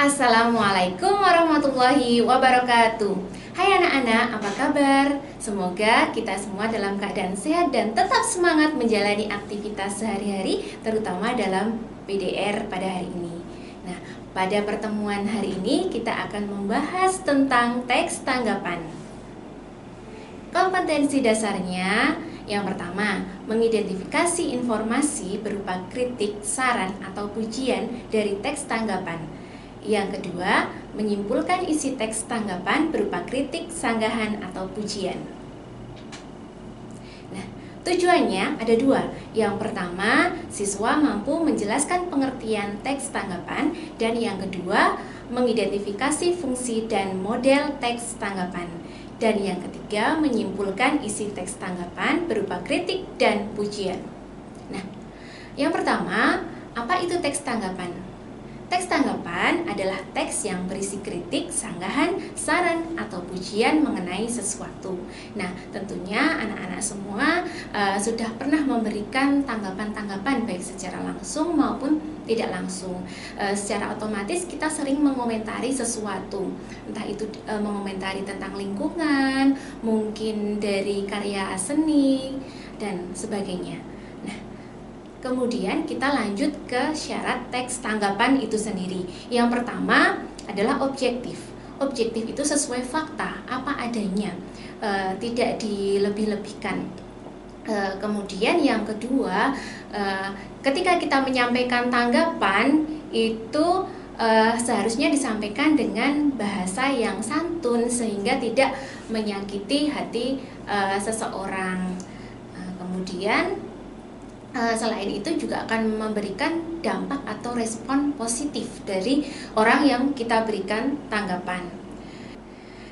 Assalamualaikum warahmatullahi wabarakatuh. Hai anak-anak, apa kabar? Semoga kita semua dalam keadaan sehat dan tetap semangat menjalani aktivitas sehari-hari, terutama dalam PDR pada hari ini. Nah, pada pertemuan hari ini kita akan membahas tentang teks tanggapan. Kompetensi dasarnya yang pertama, mengidentifikasi informasi berupa kritik, saran, atau pujian dari teks tanggapan. Yang kedua, menyimpulkan isi teks tanggapan berupa kritik, sanggahan, atau pujian. Nah, tujuannya ada dua. Yang pertama, siswa mampu menjelaskan pengertian teks tanggapan, dan yang kedua, mengidentifikasi fungsi dan model teks tanggapan. Dan yang ketiga, menyimpulkan isi teks tanggapan berupa kritik dan pujian. Nah, yang pertama, apa itu teks tanggapan? Teks tanggapan adalah teks yang berisi kritik, sanggahan, saran, atau pujian mengenai sesuatu. Nah, tentunya anak-anak semua sudah pernah memberikan tanggapan-tanggapan baik secara langsung maupun tidak langsung. Secara otomatis kita sering mengomentari sesuatu, entah itu mengomentari tentang lingkungan, mungkin dari karya seni, dan sebagainya. Kemudian kita lanjut ke syarat teks tanggapan itu sendiri. Yang pertama adalah objektif. Objektif itu sesuai fakta, apa adanya, tidak dilebih-lebihkan. Kemudian yang kedua, ketika kita menyampaikan tanggapan itu seharusnya disampaikan dengan bahasa yang santun sehingga tidak menyakiti hati seseorang. Kemudian selain itu juga akan memberikan dampak atau respon positif dari orang yang kita berikan tanggapan.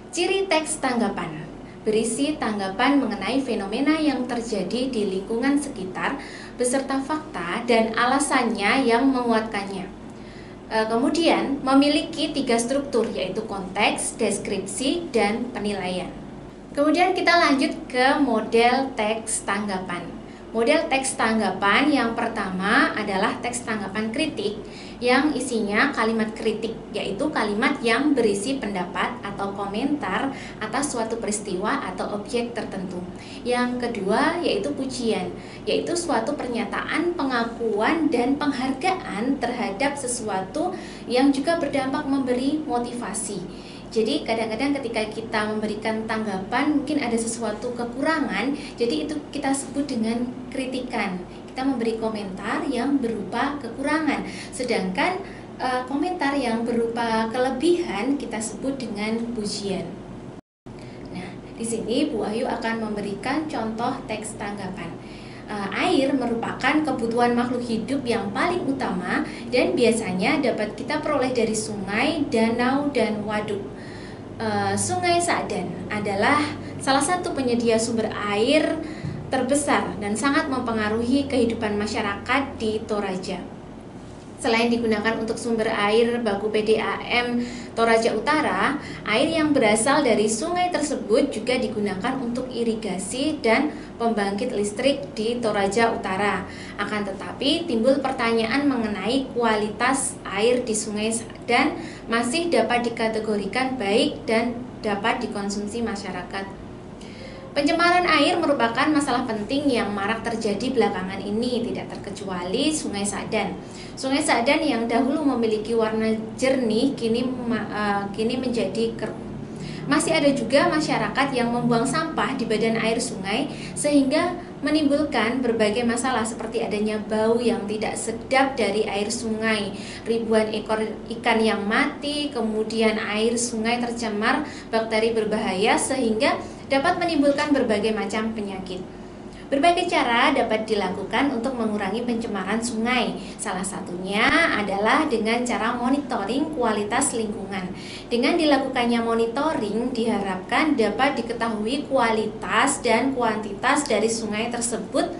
Ciri teks tanggapan berisi tanggapan mengenai fenomena yang terjadi di lingkungan sekitar beserta fakta dan alasannya yang menguatkannya. Kemudian memiliki 3 struktur, yaitu konteks, deskripsi, dan penilaian. Kemudian kita lanjut ke model teks tanggapan. Model teks tanggapan yang pertama adalah teks tanggapan kritik yang isinya kalimat kritik, yaitu kalimat yang berisi pendapat atau komentar atas suatu peristiwa atau objek tertentu. Yang kedua yaitu pujian, yaitu suatu pernyataan pengakuan dan penghargaan terhadap sesuatu yang juga berdampak memberi motivasi. Jadi kadang-kadang ketika kita memberikan tanggapan mungkin ada sesuatu kekurangan, jadi itu kita sebut dengan kritikan. Kita memberi komentar yang berupa kekurangan, sedangkan komentar yang berupa kelebihan kita sebut dengan pujian. Nah, di sini Bu Ayu akan memberikan contoh teks tanggapan. Air merupakan kebutuhan makhluk hidup yang paling utama dan biasanya dapat kita peroleh dari sungai, danau, dan waduk. Sungai Sa'dan adalah salah satu penyedia sumber air terbesar dan sangat mempengaruhi kehidupan masyarakat di Toraja. Selain digunakan untuk sumber air baku PDAM Toraja Utara, air yang berasal dari sungai tersebut juga digunakan untuk irigasi dan pembangkit listrik di Toraja Utara. Akan tetapi timbul pertanyaan mengenai kualitas air di Sungai Sa'dan masih dapat dikategorikan baik dan dapat dikonsumsi masyarakat. Pencemaran air merupakan masalah penting yang marak terjadi belakangan ini, tidak terkecuali Sungai Sa'dan. Sungai Sa'dan yang dahulu memiliki warna jernih kini menjadi keruh. Masih ada juga masyarakat yang membuang sampah di badan air sungai sehingga menimbulkan berbagai masalah seperti adanya bau yang tidak sedap dari air sungai, ribuan ekor ikan yang mati, kemudian air sungai tercemar bakteri berbahaya sehingga dapat menimbulkan berbagai macam penyakit. Berbagai cara dapat dilakukan untuk mengurangi pencemaran sungai. Salah satunya adalah dengan cara monitoring kualitas lingkungan. Dengan dilakukannya monitoring, diharapkan dapat diketahui kualitas dan kuantitas dari sungai tersebut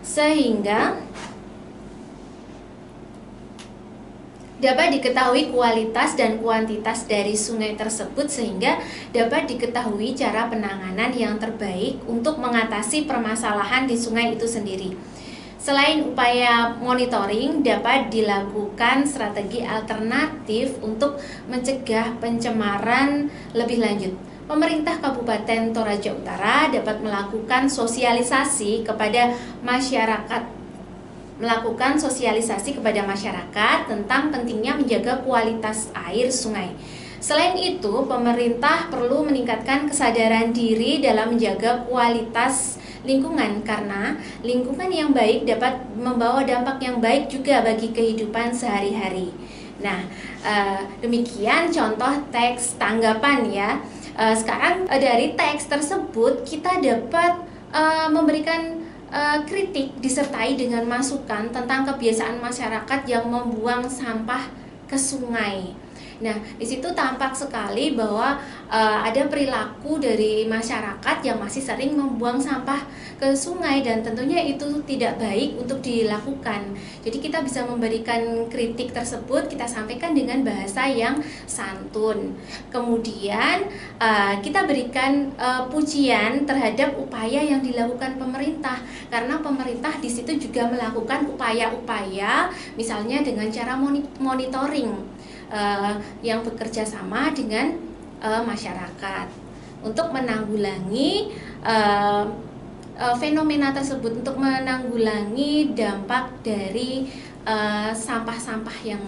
sehingga dapat diketahui kualitas dan kuantitas dari sungai tersebut sehingga dapat diketahui cara penanganan yang terbaik untuk mengatasi permasalahan di sungai itu sendiri. Selain upaya monitoring, dapat dilakukan strategi alternatif untuk mencegah pencemaran lebih lanjut. Pemerintah Kabupaten Toraja Utara dapat melakukan sosialisasi kepada masyarakat tentang pentingnya menjaga kualitas air sungai. Selain itu, pemerintah perlu meningkatkan kesadaran diri dalam menjaga kualitas lingkungan, karena lingkungan yang baik dapat membawa dampak yang baik juga bagi kehidupan sehari-hari. Nah, demikian contoh teks tanggapan ya. Sekarang dari teks tersebut kita dapat memberikan kritik disertai dengan masukan tentang kebiasaan masyarakat yang membuang sampah ke sungai. Nah, di situ tampak sekali bahwa ada perilaku dari masyarakat yang masih sering membuang sampah ke sungai, dan tentunya itu tidak baik untuk dilakukan. Jadi kita bisa memberikan kritik tersebut, kita sampaikan dengan bahasa yang santun. Kemudian kita berikan pujian terhadap upaya yang dilakukan pemerintah, karena pemerintah di situ juga melakukan upaya-upaya, misalnya dengan cara monitoring yang bekerja sama dengan masyarakat untuk menanggulangi fenomena tersebut, untuk menanggulangi dampak dari sampah-sampah yang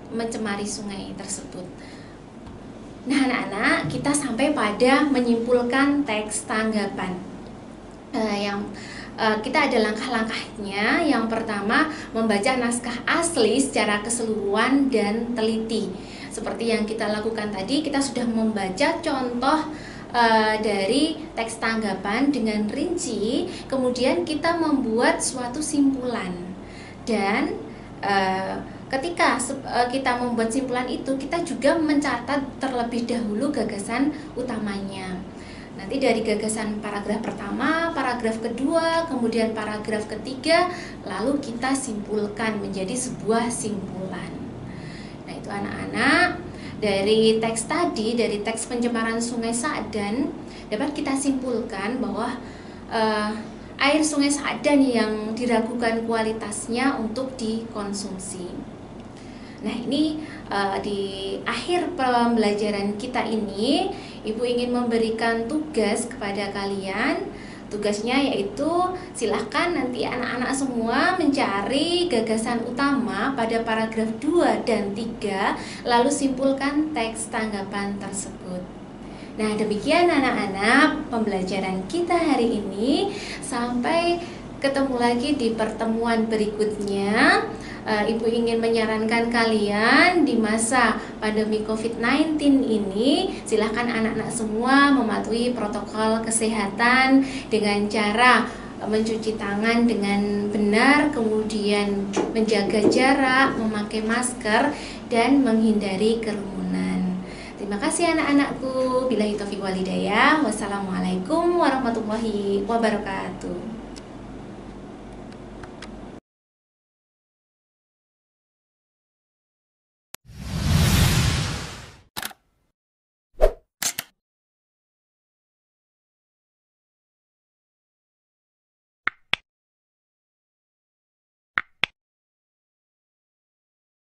mencemari sungai tersebut. Nah, anak-anak, kita sampai pada menyimpulkan teks tanggapan yang kita ada langkah-langkahnya. Yang pertama, membaca naskah asli secara keseluruhan dan teliti. Seperti yang kita lakukan tadi, kita sudah membaca contoh dari teks tanggapan dengan rinci, kemudian kita membuat suatu simpulan. Dan ketika kita membuat simpulan itu, kita juga mencatat terlebih dahulu gagasan utamanya. Nanti dari gagasan paragraf pertama, paragraf kedua, kemudian paragraf ketiga, lalu kita simpulkan menjadi sebuah simpulan. Nah, itu anak-anak, dari teks tadi, dari teks pencemaran Sungai Sa'dan, dapat kita simpulkan bahwa air Sungai Sa'dan yang diragukan kualitasnya untuk dikonsumsi. Nah, ini di akhir pembelajaran kita ini, Ibu ingin memberikan tugas kepada kalian. Tugasnya yaitu silahkan nanti anak-anak semua mencari gagasan utama pada paragraf 2 dan 3, lalu simpulkan teks tanggapan tersebut. Nah, demikian anak-anak pembelajaran kita hari ini. Sampai ketemu lagi di pertemuan berikutnya. Ibu ingin menyarankan kalian di masa pandemi COVID-19 ini, silahkan anak-anak semua mematuhi protokol kesehatan dengan cara mencuci tangan dengan benar, kemudian menjaga jarak, memakai masker, dan menghindari kerumunan. Terima kasih anak-anakku. Billahi taufiq wal hidayah. Wassalamualaikum warahmatullahi wabarakatuh.